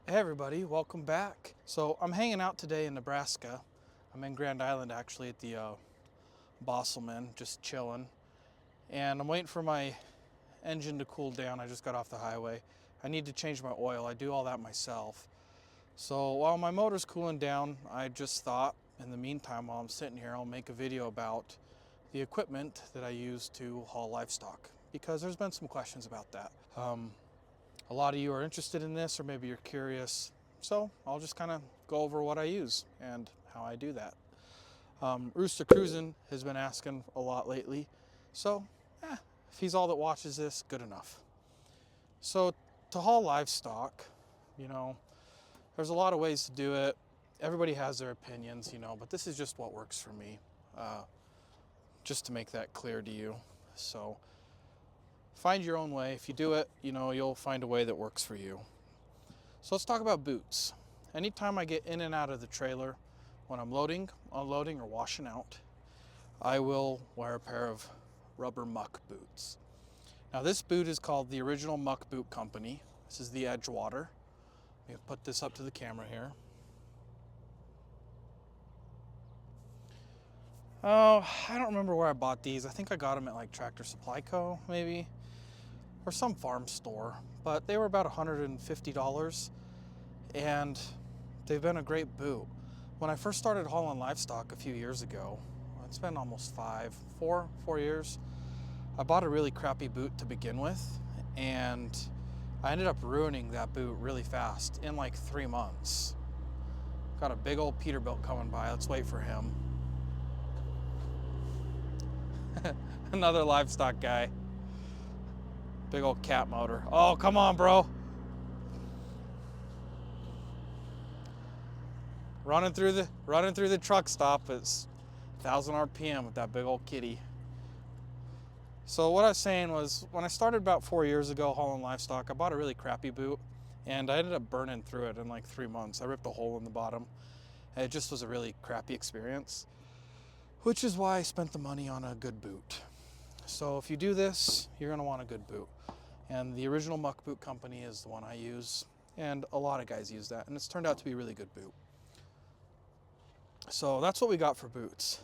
Hey everybody, welcome back. So I'm hanging out today in Nebraska. I'm in Grand Island actually at the Bosselman, just chilling. And I'm waiting for my engine to cool down. I just got off the highway. I need to change my oil. I do all that myself. So while my motor's cooling down, I just thought in the meantime while I'm sitting here, I'll make a video about the equipment that I use to haul livestock, because there's been some questions about that. A lot of you are interested in this, or maybe you're curious. So I'll just kind of go over what I use and how I do that. Rooster Cruisin' has been asking a lot lately. So if he's all that watches this, good enough. So to haul livestock, there's a lot of ways to do it. Everybody has their opinions, but this is just what works for me. Just to make that clear to you. So find your own way. If you do it, you'll find a way that works for you. So let's talk about boots. Anytime I get in and out of the trailer, when I'm loading, unloading, or washing out, I will wear a pair of rubber muck boots. Now this boot is called the Original Muck Boot Company. This is the Edgewater. Let me put this up to the camera here. Oh, I don't remember where I bought these. I think I got them at like Tractor Supply Co. maybe, or some farm store, but they were about $150, and they've been a great boot. When I first started hauling livestock a few years ago, it's been almost 4 years, I bought a really crappy boot to begin with, and I ended up ruining that boot really fast in like 3 months. Got a big old Peterbilt coming by. Let's wait for him. Another livestock guy. Big old cat motor. Oh, come on, bro. Running through the truck stop at 1,000 RPM with that big old kitty. So what I was saying was, when I started about 4 years ago hauling livestock, I bought a really crappy boot, and I ended up burning through it in like 3 months. I ripped a hole in the bottom, and it just was a really crappy experience, which is why I spent the money on a good boot. So if you do this, you're gonna want a good boot. And the Original Muck Boot Company is the one I use, and a lot of guys use that, and it's turned out to be a really good boot. So that's what we got for boots.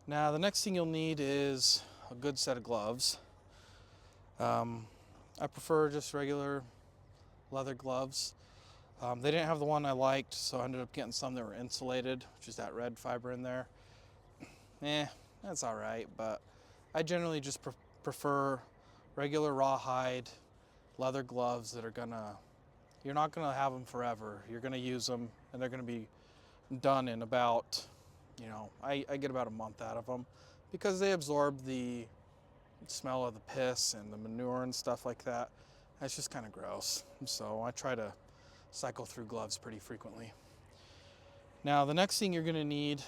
Now the next thing you'll need is a good set of gloves. I prefer just regular leather gloves. They didn't have the one I liked, so I ended up getting some that were insulated, which is that red fiber in there. That's all right, but I generally just prefer regular rawhide leather gloves that you're not gonna have them forever. You're gonna use them, and they're gonna be done in about, I get about a month out of them, because they absorb the smell of the piss and the manure and stuff like that. It's just kind of gross. So I try to cycle through gloves pretty frequently. Now the next thing you're gonna need,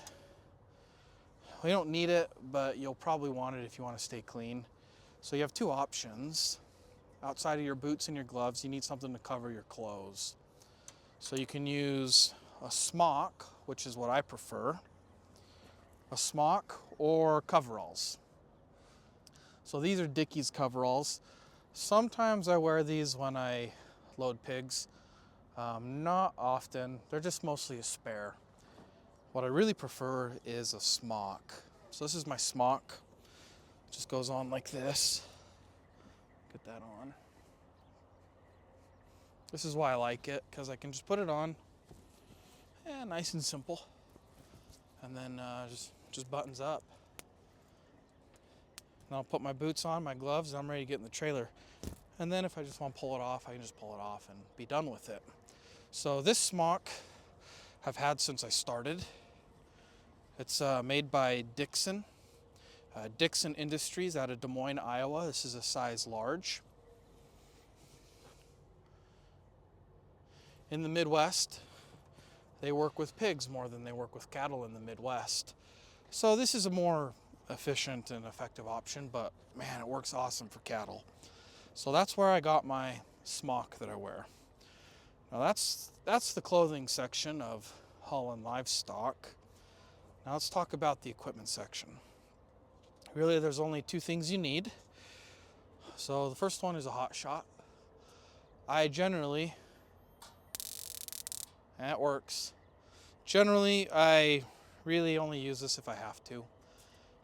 well, you don't need it, but you'll probably want it if you want to stay clean. So you have two options. Outside of your boots and your gloves, you need something to cover your clothes. So you can use a Smok, which is what I prefer, a Smok, or coveralls. So these are Dickies coveralls. Sometimes I wear these when I load pigs. Not often. They're just mostly a spare. What I really prefer is a Smok. So this is my Smok. It just goes on like this. Get that on. This is why I like it, because I can just put it on. Nice and simple. And then just buttons up. And I'll put my boots on, my gloves, and I'm ready to get in the trailer. And then if I just want to pull it off, I can just pull it off and be done with it. So this Smok I've had since I started. It's made by Dixon Industries out of Des Moines, Iowa. This is a size large. In the Midwest, they work with pigs more than they work with cattle in the Midwest. So this is a more efficient and effective option, but man, it works awesome for cattle. So that's where I got my Smok that I wear. Now that's the clothing section of hauling livestock. Now let's talk about the equipment section. Really, there's only two things you need. So the first one is a hot shot. I generally and it works. Generally, I really only use this if I have to.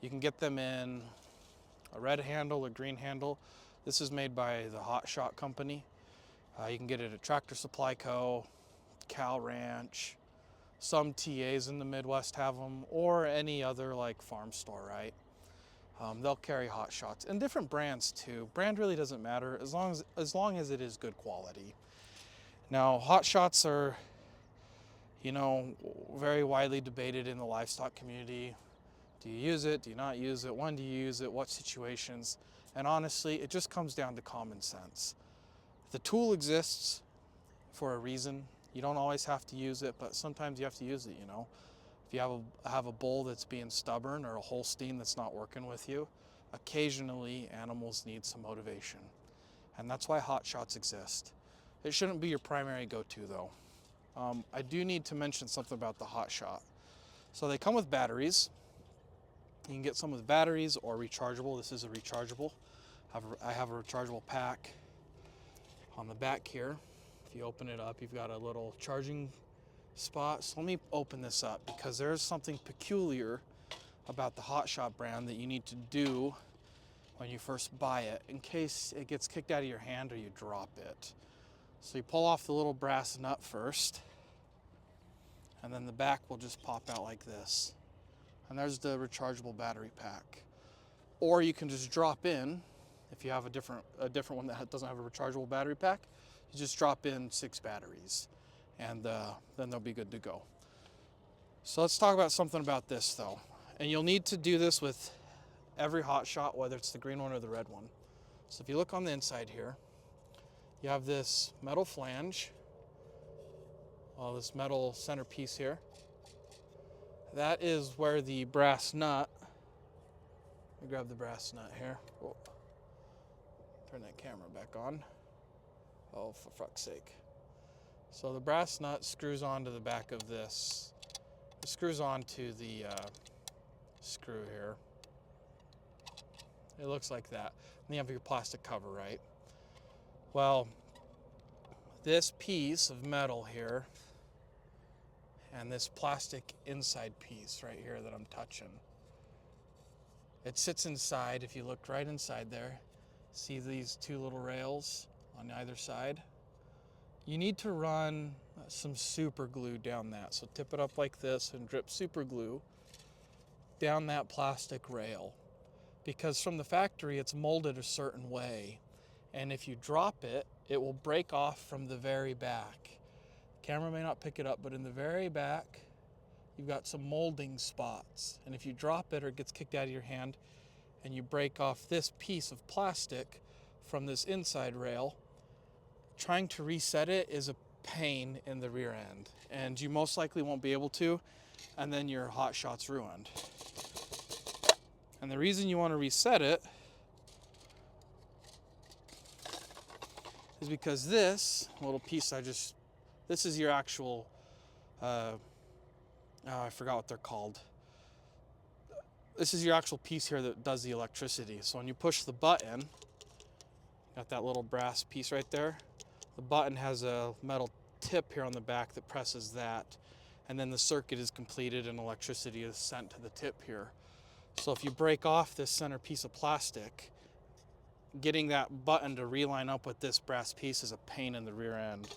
You can get them in a red handle, a green handle. This is made by the Hot Shot company. You can get it at Tractor Supply Co., Cal Ranch. Some TAs in the Midwest have them, or any other like farm store, right? They'll carry Hot Shots, and different brands too. Brand really doesn't matter as long as it is good quality. Now, Hot Shots are, very widely debated in the livestock community. Do you use it? Do you not use it? When do you use it? What situations? And honestly, it just comes down to common sense. The tool exists for a reason. You don't always have to use it, but sometimes you have to use it, If you have a bull that's being stubborn or a Holstein that's not working with you, occasionally animals need some motivation. And that's why Hot Shots exist. It shouldn't be your primary go-to though. I do need to mention something about the Hot Shot. So they come with batteries. You can get some with batteries or rechargeable. This is a rechargeable. I have a rechargeable pack on the back here. If you open it up, you've got a little charging spot. So let me open this up because there's something peculiar about the Hot Shot brand that you need to do when you first buy it in case it gets kicked out of your hand or you drop it. So you pull off the little brass nut first, and then the back will just pop out like this. And there's the rechargeable battery pack. Or you can just drop in, if you have a different one that doesn't have a rechargeable battery pack, you just drop in 6 batteries, and then they'll be good to go. So let's talk about something about this though. And you'll need to do this with every Hot Shot, whether it's the green one or the red one. So if you look on the inside here, you have this metal flange, this metal centerpiece here. That is where the brass nut, let me grab the brass nut here. Whoa. Turn that camera back on. Oh, for fuck's sake. So the brass nut screws onto the back of this. It screws onto the screw here. It looks like that. And you have your plastic cover, right? Well, this piece of metal here and this plastic inside piece right here that I'm touching, it sits inside. If you look right inside there, see these 2 little rails on either side? You need to run some super glue down that. So tip it up like this and drip super glue down that plastic rail. Because from the factory, it's molded a certain way. And if you drop it, it will break off from the very back. Camera may not pick it up, but in the very back, you've got some molding spots. And if you drop it or it gets kicked out of your hand and you break off this piece of plastic from this inside rail, trying to reset it is a pain in the rear end. And you most likely won't be able to, and then your Hot Shot's ruined. And the reason you want to reset it is because this little piece this is your actual, I forgot what they're called. This is your actual piece here that does the electricity. So when you push the button, got that little brass piece right there. The button has a metal tip here on the back that presses that, and then the circuit is completed and electricity is sent to the tip here. So if you break off this center piece of plastic, getting that button to reline up with this brass piece is a pain in the rear end.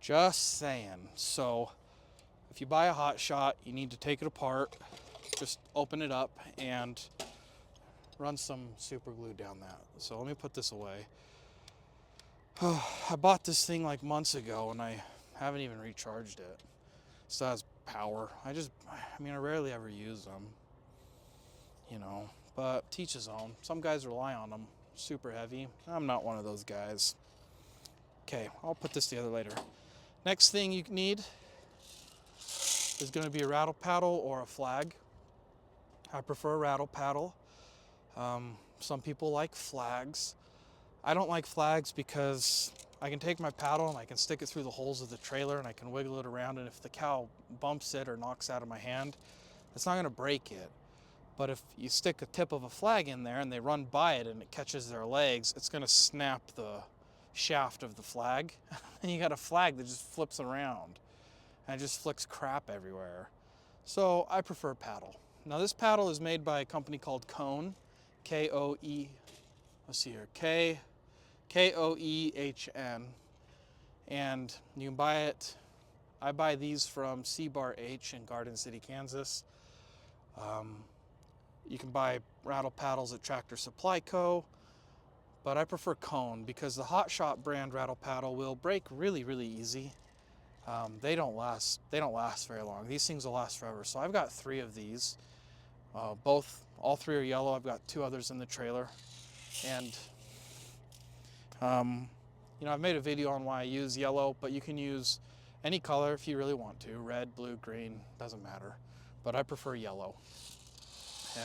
Just saying. So if you buy a Hot Shot, you need to take it apart, just open it up and run some super glue down that. So let me put this away. I bought this thing like months ago and I haven't even recharged it. Still has power. I rarely ever use them, but teach his own. Some guys rely on them super heavy. I'm not one of those guys. Okay, I'll put this together later. Next thing you need is going to be a rattle paddle or a flag. I prefer a rattle paddle. Some people like flags. I don't like flags because I can take my paddle and I can stick it through the holes of the trailer and I can wiggle it around, and if the cow bumps it or knocks out of my hand, it's not going to break it. But if you stick a tip of a flag in there and they run by it and it catches their legs, it's going to snap the shaft of the flag. And you got a flag that just flips around and it just flicks crap everywhere. So I prefer paddle. Now this paddle is made by a company called Koehn, K-O-E, let's see here, K-O-E-H-N. And you can buy it, I buy these from C-Bar H in Garden City, Kansas. You can buy Rattle Paddles at Tractor Supply Co., but I prefer Koehn because the Hot Shot brand Rattle Paddle will break really, really easy. They don't last very long. These things will last forever. So I've got 3 of these. All 3 are yellow. I've got 2 others in the trailer. And you know, I've made a video on why I use yellow, but you can use any color if you really want to. Red, blue, green, doesn't matter. But I prefer yellow.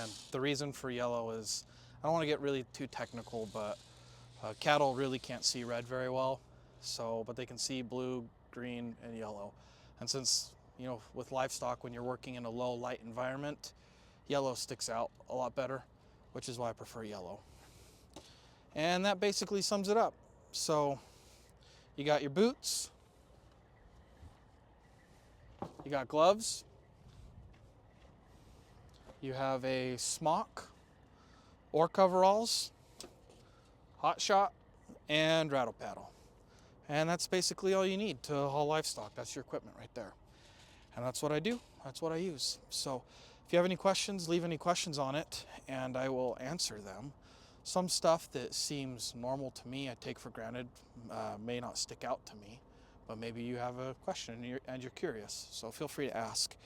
And the reason for yellow is, I don't want to get really too technical, but cattle really can't see red very well. But they can see blue, green, and yellow. And since, you know, with livestock, when you're working in a low light environment, yellow sticks out a lot better, which is why I prefer yellow. And that basically sums it up. So you got your boots, you got gloves, you have a Smok, or coveralls, Hot Shot, and Rattle Paddle. And that's basically all you need to haul livestock. That's your equipment right there. And that's what I do. That's what I use. So if you have any questions, leave any questions on it, and I will answer them. Some stuff that seems normal to me, I take for granted, may not stick out to me, but maybe you have a question and you're curious, so feel free to ask.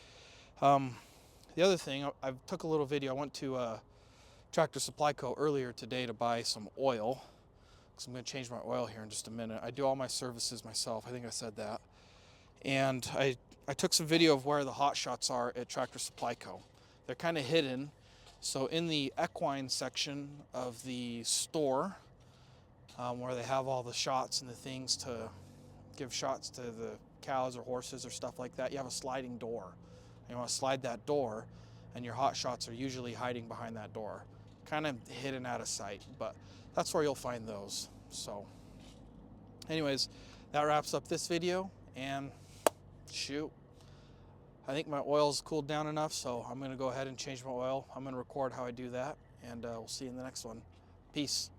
The other thing, I took a little video. I went to Tractor Supply Co. earlier today to buy some oil, because I'm going to change my oil here in just a minute. I do all my services myself. I think I said that. And I took some video of where the Hot Shots are at Tractor Supply Co. They're kind of hidden. So in the equine section of the store, where they have all the shots and the things to give shots to the cows or horses or stuff like that, you have a sliding door. You want to slide that door, and your Hot Shots are usually hiding behind that door. Kind of hidden out of sight, but that's where you'll find those. So anyways, that wraps up this video, and shoot, I think my oil's cooled down enough, so I'm going to go ahead and change my oil. I'm going to record how I do that, and we'll see you in the next one. Peace.